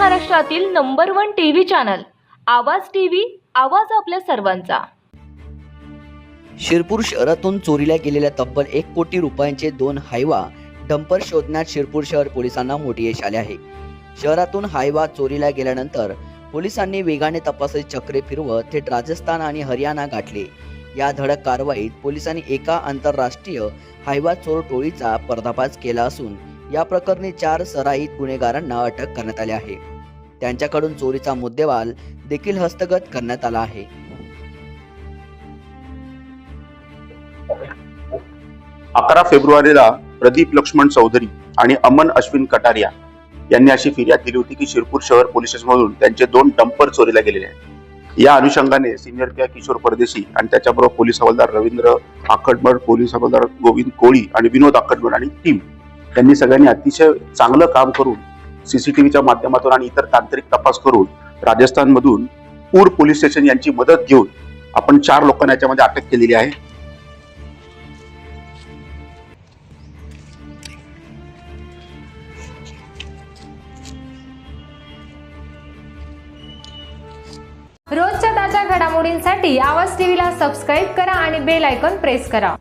महाराष्ट्रातील number 1 TV channel आवाज TV, आवाज आपल्या सर्वांचा। शिरपूर शहरातून चोरीला गेलेल्या तब्बल 1 कोटी रुपयांचे 2 हायवा डंपर शोधण्यात शिरपूर शहर पोलिसांना मोठे यश आले आहे। शहरातून हायवा चोरीला गेल्यानंतर पोलिसांनी वेगाने तपासाची चक्रे फिरवत थेट राजस्थान आणि हरियाणा गाठले। या धडक कारवाईत पोलिसांनी एका आंतरराष्ट्रीय हायवा चोर टोळीचा पर्दाफाश केला असून या प्रकरणी 4 सराईत गुन्हेगारांना अटक करण्यात आली आहे। त्यांच्याकडून चोरीचा मुद्देमाल देखील हस्तगत करण्यात आला आहे। 11 फेब्रुवारीला प्रदीप लक्ष्मण चौधरी आणि अमन अश्विन कटारिया यांनी अशी फिर्याद दिली होती की शिरपूर शहर पोलीस स्टेशनमधून त्यांचे 2 डंपर चोरीला गेलेले आहेत। या अनुषंगाने सिनियर पीआय किशोर परदेशी आणि त्याच्याबरोबर पोलीस हवालदार रवींद्र आखडमड, पोलीस हवालदार गोविंद कोळी आणि विनोद आखडमड आणि टीम यांनी सगळ्यांनी अतिशय चांगलं काम करून सीसीटीव्हीच्या माध्यमातून आणि इतर तांत्रिक तपास करून राजस्थानमधून पूर पोलीस स्टेशन यांची मदत घेऊन आपण 4 लोकांना याच्यामध्ये अटक केलेली आहे। रोजच्या ताज्या घडामोडींसाठी आवाज टीव्हीला सबस्क्राईब करा आणि बेल आयकॉन प्रेस करा।